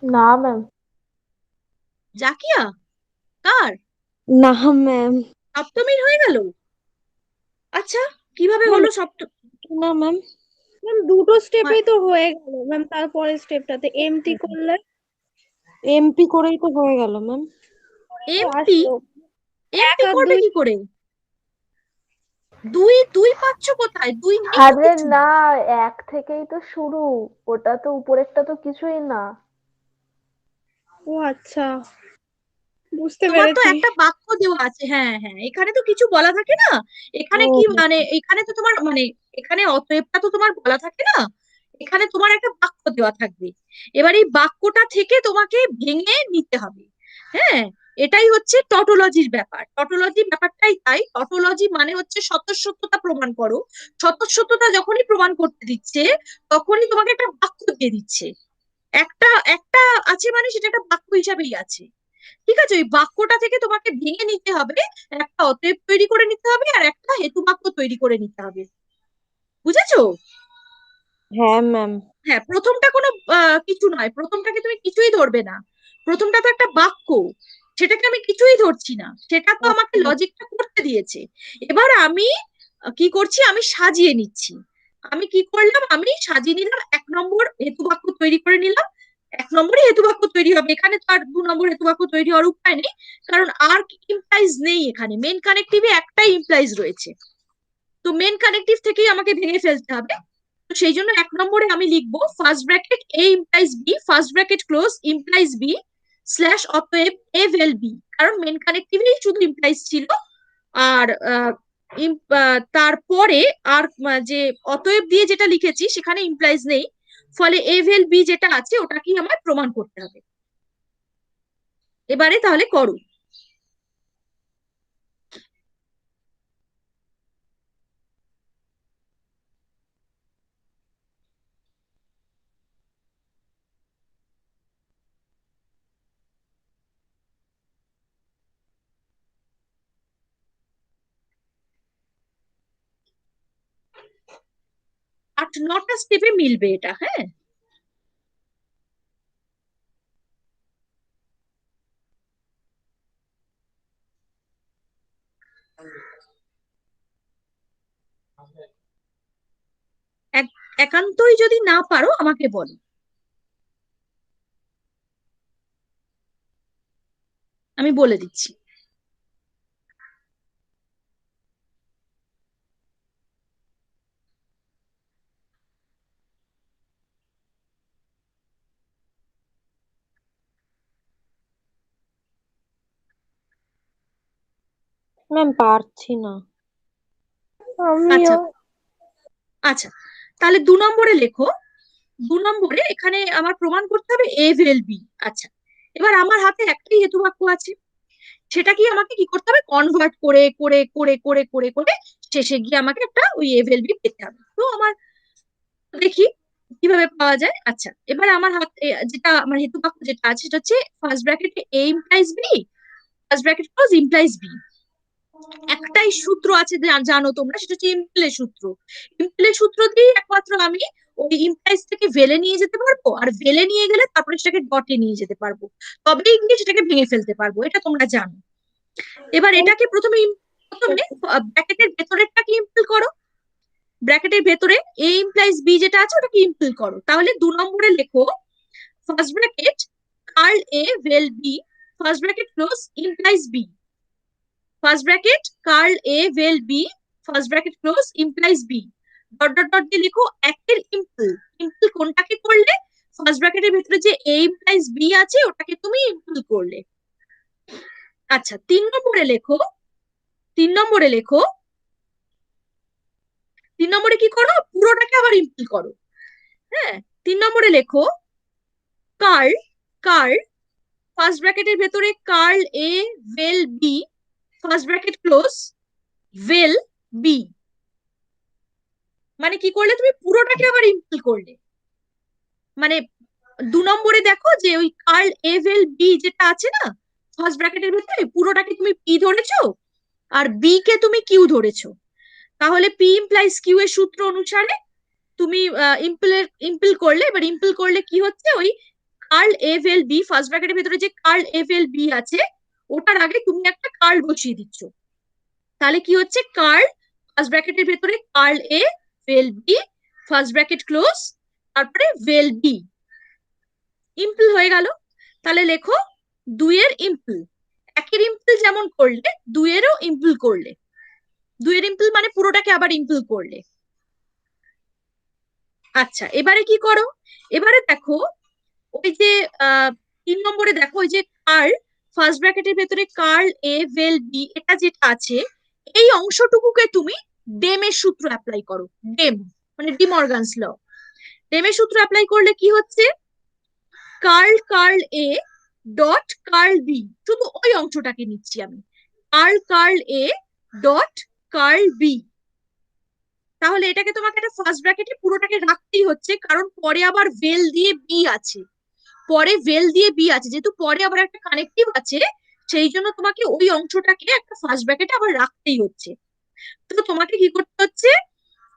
না ম্যাম। জাকিয়া? কার? না ম্যাম। সপ্তমীর হয়ে গেল? আচ্ছা, কিভাবে ম্যাম হলো সপ্তম? না ম্যাম। ম্যাম দুটো স্টেপেই তো হয়ে গেল ম্যাম, তারপরের স্টেপটাতে এমটি করলে এমপি করেই তো হয়ে গেল ম্যাম। এমপি? আসলো। এক এমপি আর করবে দুই। কি করে? দুই দুই পাচ্ছ কোথায়? দুই নেই তো আরে কিছু। না, এক থেকেই তো শুরু। ওটা তো উপরেরটা তো কিছুই না। ও আচ্ছা, বুঝতে তোমার তো পেরেছি। একটা বাক্য দেওয়া আছে, হ্যাঁ হ্যাঁ, এখানে তো কিছু বলা থাকে না। এখানে কি ও মানে, এখানে তো তোমার মানে, এখানে অতএবটা তো তোমার বলা থাকে না, এখানে তোমার একটা বাক্য দেওয়া থাকবে। এবার এই বাক্যটা থেকে তোমাকে ভেঙে নিতে হবে। হ্যাঁ, এটাই হচ্ছে টটোলজির ব্যাপার। টটোলজি ব্যাপারটাই তাই। টটোলজি মানে হচ্ছে স্বতঃসত্যতা প্রমাণ করো। স্বতঃসত্যতা যখনই প্রমাণ করতে দিচ্ছে, তখনই তোমাকে একটা বাক্য দিয়ে দিচ্ছে। একটা একটা আছে মানে সেটা একটা বাক্য হিসাবেই আছে। ঠিক আছে, ওই বাক্যটা থেকে তোমাকে ভেঙে নিতে হবে, একটা অতএব তৈরি করে নিতে হবে আর একটা হেতু বাক্য তৈরি করে নিতে হবে। বুঝেছো? হ্যাঁ ম্যাম। হ্যাঁ, প্রথমটা কোনো কিছু নয়, প্রথমটাকে তুমি কিছুই ধরবে না। প্রথমটা তো একটা বাক্য, সেটাকে আমি কিছুই ধরছি না, সেটা তো আমাকে লজিকটা করতে দিয়েছে। এবার আমি কি করছি, আমি সাজিয়ে নিচ্ছি। আমি কি করলাম, আমি সাজিয়ে নিলাম, এক নম্বর হেতু বাক্য তৈরি করে নিলাম। এক নম্বরই হেতু বাক্য তৈরি হবে, এখানে তো আর দু নম্বর হেতু বাক্য তৈরি হওয়ার উপায় নেই, কারণ আর ইমপ্লাইজ নেই এখানে, মেন কানেক্টিভে একটাই ইমপ্লাইজ রয়েছে। তো মেন কানেক্টিভ থেকেই আমাকে ভেঙে ফেলতে হবে। তো সেই জন্য এক নম্বরে আমি লিখবো, first bracket A implies B, first bracket close, implies B, slash অতএব এ ভেল বি, কারণ মেন কানেক্টিভেই শুধু ইমপ্লাইজ ছিল। আর তারপরে আর যে অতএব দিয়ে যেটা লিখেছি সেখানে ইমপ্লাইজ নেই, ফলে এ ভেল বি যেটা আছে ওটাকেই আমার প্রমাণ করতে হবে। এবারে তাহলে করো। আট নটা স্টেপে মিলবে এটা, হ্যাঁ। একান্তই যদি না পারো আমাকে বলো, আমি বলে দিচ্ছি। ম্যাম পারছি না। আচ্ছা আমিও। আচ্ছা, তাহলে 2 নম্বরে লেখো। 2 নম্বরে এখানে আমার প্রমাণ করতে হবে এ ভেল বি। আচ্ছা, এবার আমার হাতে একটাই হেতু বাক্য আছে, সেটা কি আমাকে কি করতে হবে, কনভার্ট করে করে করে করে করে করে শেষে গিয়ে আমাকে একটা ওই এ ভেল বি পেতে হবে। তো আমার দেখি কিভাবে পাওয়া যায়। আচ্ছা, এবার আমার হাতে যেটা আমার হেতু বাক্য যেটা আছে সেটা হচ্ছে ফার্স্ট ব্র্যাকেটে A implies B, first bracket close implies B. একটাই সূত্র আছে জানো তোমরা, সেটা হচ্ছে ইমপ্লের সূত্র। ইমপ্লের সূত্র দিয়ে একমাত্র আমি ওই ইমপ্লাইজ থেকে ভেলে নিয়ে যেতে পারবো, আর ভেলে নিয়ে গেলে তারপরে সেটাকে ডটে নিয়ে যেতে পারবো, তবেই গিয়ে সেটাকে ভেঙে ফেলতে পারবো, এটা তোমরা জানো। এবার এটাকে প্রথমে প্রথমে ব্র্যাকেটের ভেতরেরটাকে ইমপ্ল করো, ব্র্যাকেটের ভেতরে এ ইমপ্লাইজ বি যেটা আছে ওটাকে ইমপ্ল করো। তাহলে 2 নম্বরে লেখো first bracket curl A vel B, first bracket close implies B, first bracket curl A vel B, first bracket close implies B, dot dot dot দিয়ে লিখো একের ইমপ্ল। ইমপ্ল কোনটাকে করলে, ফার্স্ট ব্র্যাকেটের ভিতরে যে এ ইমপ্লাইজ বি আছে ওটাকে তুমি ইমপ্ল করলে। আচ্ছা, 3 নম্বরে লেখো। 3 নম্বরে লেখো, 3 নম্বরে কি করো, পুরোটাকে আবার ইমপ্ল করো। হ্যাঁ, 3 নম্বরে লেখো কার্ল, কার্ল ফার্স্ট ব্র্যাকেটের ভেতরে curl A vel B, first bracket close vel B. মানে কি করলে, তুমি পুরোটাকে আবার ইমপ্ল করলে। মানে 2 নম্বরে দেখো যে ওই কার্ল এ ভেল বি যেটা আছে না ফার্স্ট ব্র্যাকেটের ভেতরে, পুরোটাকে তুমি পি ধরেছো আর বি কে তুমি কিউ ধরেছো। তাহলে পি ইমপ্লাইজ কিউ এর সূত্র অনুসারে তুমি ইমপ্ল করলে। এবার ইমপ্ল করলে কি হচ্ছে, ওই curl A vel B first ব্র্যাকেটের ভেতরে যে কার্ল এ ভেল বি আছে ওটার আগে তুমি একটা কার্ল বসিয়ে দিচ্ছ। তাহলে কি হচ্ছে, কার্ল ফার্স্ট ব্র্যাকেটের ভেতরে curl A vel B, first bracket close, তারপরে ভেল বি, ইমপ্ল হয়ে গেল। তাহলে লেখো 2 এর ইমপ্ল। একের ইমপ্ল যেমন করলে 2 এরও ইমপ্ল করলে, 2 এর ইমপ্ল মানে পুরোটাকে আবার ইমপ্ল করলে। আচ্ছা, এবারে কি করো, এবারে দেখো ওই যে 3 নম্বরে দেখো ওই যে কার্ল ফার্স্ট ব্র্যাকেটের ভেতরে কার্ল এ ভেল বি এটা যেটা আছে, এই অংশটুকুকে তুমি ডেমের সূত্র অ্যাপ্লাই করো। ডেম মানে ডিমর্গানস ল। ডেমের সূত্র অ্যাপ্লাই করলে কি হচ্ছে, curl curl A dot curl B, শুধু ওই অংশটাকে নিচ্ছি আমি, curl curl A dot curl B. তাহলে এটাকে তোমাকে একটা ফার্স্ট ব্র্যাকেটে পুরোটাকে রাখতেই হচ্ছে, কারণ পরে আবার ভেল দিয়ে বি আছে, পরে ভেল দিয়ে বি আছে, যেহেতু পরে আবার একটা কানেক্টিভ আছে, সেই জন্য তোমাকে ওই অংশটাকে একটা ফার্স্ট ব্র্যাকেটে আবার রাখতেই হচ্ছে। তো তোমাকে কি করতে হচ্ছে,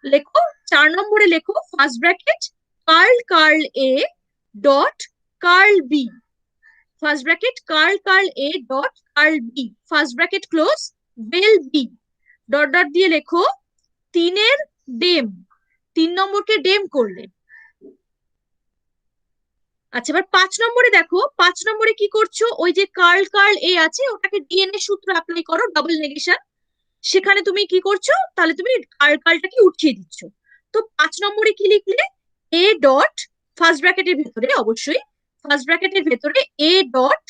লেখো 4 নম্বরে লেখো first bracket curl curl A dot curl B, first bracket curl curl A dot curl B, first bracket close vel B, dot dot দিয়ে লেখো 3-এর ডেম। 3 নম্বরকে ডেম করলে। আচ্ছা, এবার 5 নম্বরে দেখো, 5 নম্বরে কি করছো, ওই যে কার্ল কার্ল এ আছে ওটাকে ডিএনএ সূত্র অ্যাপ্লাই করো, ডাবল নেগেশন। সেখানে তুমি কি করছো, তাহলে তুমি কার্ল কার্লটাকে উঠিয়ে দিচ্ছ। তো 5 নম্বরে কি লিখলে, এ ডট ফার্স্ট ব্র্যাকেটের ভেতরে, অবশ্যই ফার্স্ট ব্র্যাকেটের ভেতরে A dot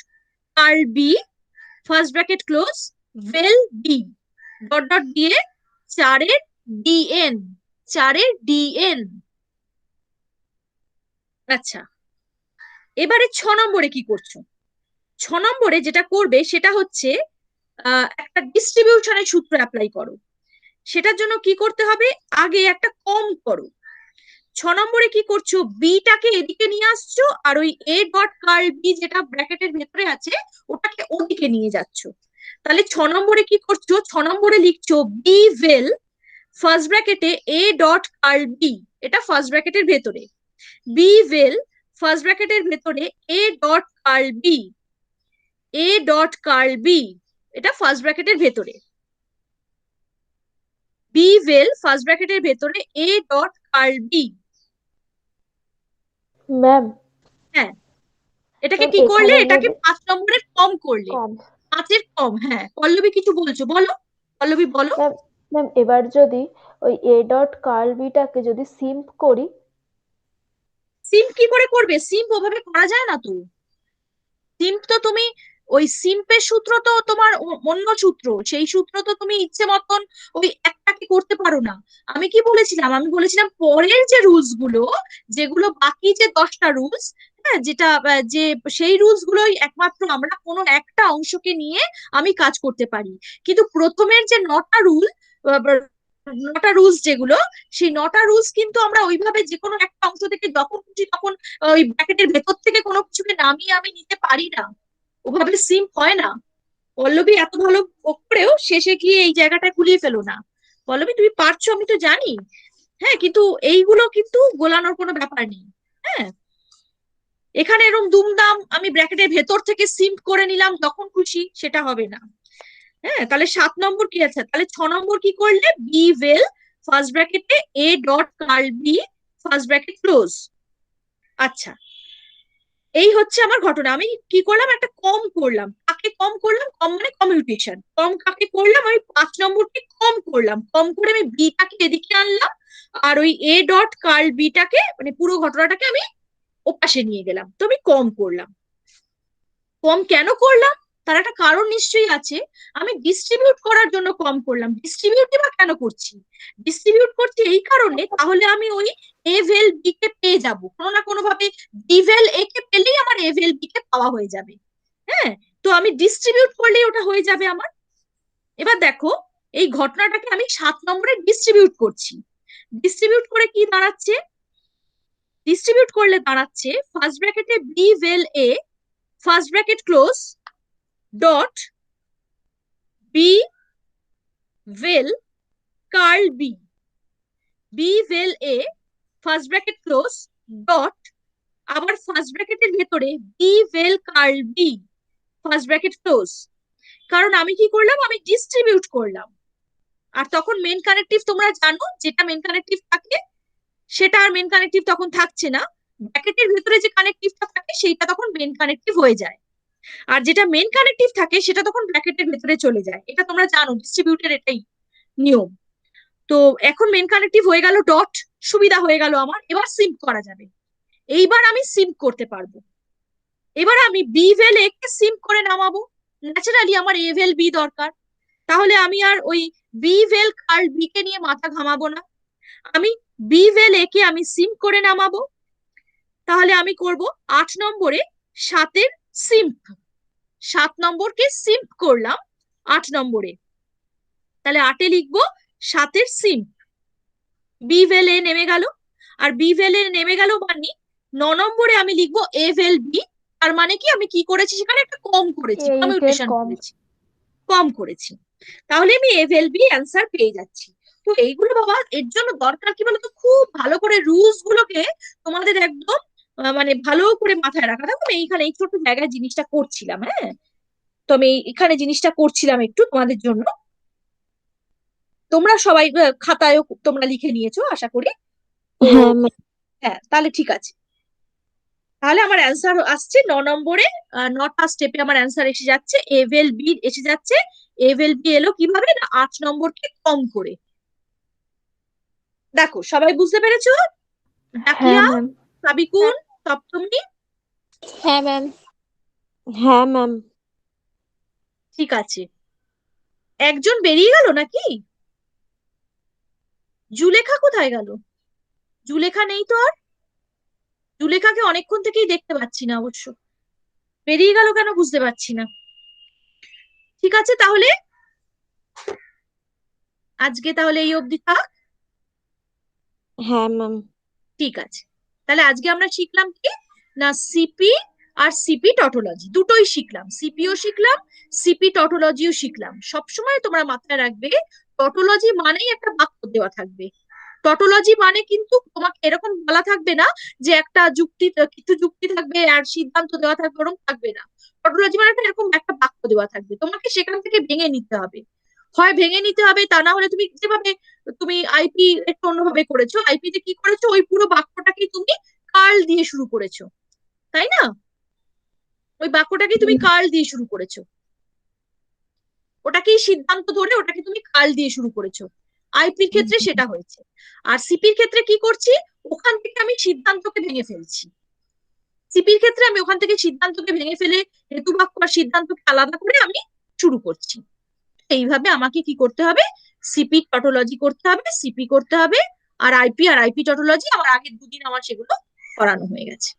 curl B, first bracket close vel B, dot dot দিয়ে 4-এর ডিএন, 4-এর ডিএন। আচ্ছা, এবারে 6 নম্বরে কি করছো, 6 নম্বরে যেটা করবে সেটা হচ্ছে একটা ডিস্ট্রিবিউশনের সূত্র অ্যাপ্লাই করো। সেটার জন্য কি করতে হবে, আগে একটা কম করো। 6 নম্বরে কি করছো, বিটাকে এদিকে নিয়ে আসছো, আর ওই এ ডট কার্ল বি যেটা ব্র্যাকেটের ভেতরে আছে ওটাকে ওদিকে নিয়ে যাচ্ছ। তাহলে 6 নম্বরে কি করছো, 6 নম্বরে লিখছো বি ভেল ফার্স্ট ব্র্যাকেটে এ ডট কার্ল বি, এটা ফার্স্ট ব্র্যাকেটের ভেতরে, বি ভেল ফার্স্ট ব্র্যাকেটের ভেতরে A dot curl B, A dot curl B, এটা ফার্স্ট ব্র্যাকেটের ভেতরে, বি ভেল ফার্স্ট ব্র্যাকেটের ভেতরে A dot curl B. Ma'am হ্যাঁ, এটাকে ম্যাম কি করলে, এখানে এটাকে যদি 5 নম্বরের কম করলে, কম 5-এর কম। হ্যাঁ, পল্লবী কিছু বলছো, বলো পল্লবী বলো। ম্যাম, ম্যাম এবার যদি ওই এ ডট কার্ল বিটাকে যদি সিম্প করি, সিম্প কি করে করবে, সিম্প ওভাবে করা যায় না তো। সিম্প তো তুমি ওই সিম্পের সূত্র তো তোমার অন্য সূত্র, সেই সূত্র তো তুমি ইচ্ছে মতন ওই একটাকে করতে পারো না। আমি কি বলেছিলাম, আমি বলেছিলাম পরের যে রুলস গুলো, যেগুলো বাকি যে 10টা রুলস, হ্যাঁ, যেটা যে সেই রুলস গুলোই একমাত্র আমরা কোনো একটা অংশকে নিয়ে আমি কাজ করতে পারি। কিন্তু প্রথমের যে 9টা রুল, 9টা রুলস যেগুলো, সেই 9টা রুলস কিন্তু আমরা ওইভাবে যে কোনো একটা অংশ থেকে যখন খুশি তখন ওই ব্র্যাকেটের ভেতর থেকে কোনো কিছুকে নামিয়ে আমি নিতে পারি না, ওভাবে সিম্প হয় না। পল্লবী এত ভালো করেও শেষে গিয়ে এই জায়গাটা গুলিয়ে ফেলো না। পল্লবী তুমি পারছো, আমি তো জানি, হ্যাঁ, কিন্তু এইগুলো কিন্তু গোলানোর কোনো ব্যাপার নেই। হ্যাঁ, এখানে এরকম দুমদাম আমি ব্র্যাকেটের ভেতর থেকে সিম্প করে নিলাম যখন খুশি, সেটা হবে না। হ্যাঁ, তাহলে 7 নম্বর কি আছে, তাহলে 6 নম্বর কি করলে, বি ওয়েল ফার্স্ট ব্র্যাকেটে A dot curl B first bracket close. আচ্ছা, এই হচ্ছে আমার ঘটনা। আমি কি করলাম, একটা কম করলাম। কাকে কম করলাম, কম মানে কমিউটেশন। কম কাকে করলাম, আমি 5 নম্বরকে কম করলাম, কম করে আমি বিটাকে এদিকে আনলাম, আর ওই এ ডট কার্ল বিটাকে মানে পুরো ঘটনাটাকে আমি ওপাশে নিয়ে গেলাম। তো আমি কম করলাম। কম কেন করলাম, তার একটা কারণ নিশ্চয়ই আছে। আমি ডিস্ট্রিবিউট করার জন্য কম করলাম। ডিস্ট্রিবিউটই বা কেন করছি, ডিস্ট্রিবিউট করছি এই কারণে, তাহলে আমি ওই এ ভেল বি কে পেয়ে যাব কোনো না কোনো ভাবে। ডি ভেল এ কে পেলেই আমার এ ভেল বি কে পাওয়া হয়ে যাবে। হ্যাঁ, তো আমি ডিস্ট্রিবিউট করলেই ওটা হয়ে যাবে আমার। এবার দেখো, এই ঘটনাটাকে আমি 7 নম্বরে ডিস্ট্রিবিউট করছি। ডিস্ট্রিবিউট করে কি দাঁড়াচ্ছে, ডিস্ট্রিবিউট করলে দাঁড়াচ্ছে ফার্স্ট ব্র্যাকেটে B vel A first bracket close dot B vel curl B, B vel A first bracket close dot, আবার ফার্স্ট ব্র্যাকেটের ভেতরে B vel curl B first bracket close. কারণ আমি কি করলাম, আমি ডিস্ট্রিবিউট করলাম। আর তখন মেন কানেক্টিভ তোমরা জানো, যেটা মেন কানেক্টিভ থাকে সেটা আর মেন কানেক্টিভ তখন থাকছে না। ব্র্যাকেটের ভেতরে যে কানেক্টিভটা থাকে সেইটা তখন মেন কানেক্টিভ হয়ে যায়, আর যেটা মেন কানেক্টিভ থাকে সেটা তখন ব্র্যাকেটের ভেতরে চলে যায়। এটা তোমরা জানো, ডিস্ট্রিবিউটের এটাই নিয়ম। তো এখন মেন কানেক্টিভ হয়ে গেল ডট, সুবিধা হয়ে গেল আমার, এবার সিম্প করা যাবে। এইবার আমি সিম্প করতে পারবো। এবার আমি বি ভেল এ কে সিম্প করে নামাবো। ন্যাচারালি আমার এ ভেল বি দরকার, তাহলে আমি আর ওই বি ভেল কার্ল বি কে নিয়ে মাথা ঘামাবো না। আমি বি ভেল এ কে আমি সিম্প করে নামাবো। তাহলে আমি করব 8 নম্বরে 7-এর সিম্প। 7 নম্বরকে সিম্প করলাম 8 নম্বরে, তাহলে 8-এ লিখবো 7-এর সিম্প। বি ভেল এ নেমে গেল, আর বি ভেল এ নেমে গেল মানে 9 নম্বরে আমি লিখবো এ ভেল বি। তার মানে কি, আমি কি করেছি, সেখানে একটা কম করেছি, 8-এর কমিউটেশন কম। করেছি, কম করেছি। তাহলে আমি এ ভেল বি অ্যান্সার পেয়ে যাচ্ছি। তো এইগুলো বাবা, এর জন্য দরকার কি বলতো, খুব ভালো করে রুলস গুলোকে তোমাদের একদম মানে ভালো করে মাথায় রাখা। দেখো আমি এইখানে এই ছোট জায়গায় জিনিসটা করছিলাম, হ্যাঁ, তো আমি এখানে জিনিসটা করছিলাম একটু তোমাদের জন্য। তোমরা সবাই খাতায়ও তোমরা লিখে নিয়েছো আশা করি। তো হ্যাঁ ম্যাম। হ্যাঁ, তাহলে ঠিক আছে। তাহলে আমার অ্যান্সার আসছে 9 নম্বরে, 9টা স্টেপে আমার অ্যান্সার এসে যাচ্ছে, এভেল বি এসে যাচ্ছে। এভেল বি এলো কিভাবে না, 8 নম্বরকে কম করে। দেখো সবাই বুঝতে পেরেছো? হ্যাঁ ডাকিয়া, ম্যাম। সাবিকুন, সপ্তমী, হ্যাঁ ম্যাম। হ্যাঁ ম্যাম। ঠিক আছে। একজন বেরিয়ে গেল নাকি? জুলেখা কোথায় গেল? জুলেখা নেই তো আর। জুলেখাকে অনেকক্ষণ থেকেই দেখতে পাচ্ছি না অবশ্য, বেরিয়ে গেল কেন বুঝতে পারছি না। ঠিক আছে, তাহলে আজকে তাহলে এই অবধি থাক। হ্যাঁ ম্যাম। ঠিক আছে, তাহলে আজকে আমরা শিখলাম কি না, সিপি আর সিপি টটোলজি দুটোই শিখলাম। সিপিও শিখলাম, সিপি টটোলজিও শিখলাম। সবসময় তোমরা মাথায় রাখবে, টটোলজি মানেই একটা বাক্য দেওয়া থাকবে। টটোলজি মানে কিন্তু তোমাকে এরকম বলা থাকবে না যে একটা যুক্তি, কিছু যুক্তি থাকবে আর সিদ্ধান্ত দেওয়া থাকবে, ওরকম থাকবে না। টটোলজি মানে এরকম একটা বাক্য দেওয়া থাকবে, তোমাকে সেখান থেকে ভেঙে নিতে হবে। হয় ভেঙে নিতে হবে, তা না হলে তুমি যেভাবে তুমি আইপি একটু অন্যভাবে করেছো, আইপি তে কি করেছো, ওই পুরো বাক্যটাকে তুমি কার্ল দিয়ে শুরু করেছো, তাই না? ওই বাক্যটাকে তুমি কার্ল দিয়ে শুরু করেছো, ওটাকেই সিদ্ধান্ত ধরে ওটাকে তুমি কার্ল দিয়ে শুরু করেছো। আইপির ক্ষেত্রে সেটা হয়েছে। আর সিপির ক্ষেত্রে কি করছি, ওখান থেকে আমি সিদ্ধান্তকে ভেঙে ফেলছি। সিপির ক্ষেত্রে আমি ওখান থেকে সিদ্ধান্তকে ভেঙে ফেলে হেতু বাক্য আর সিদ্ধান্তকে আলাদা করে আমি শুরু করছি। এইভাবে আমাকে কি করতে হবে, সিপি টটোলজি করতে হবে, সিপি করতে হবে, আর আইপি টটোলজি আমার আগের দুদিন আমার সেগুলো করানো হয়ে গেছে।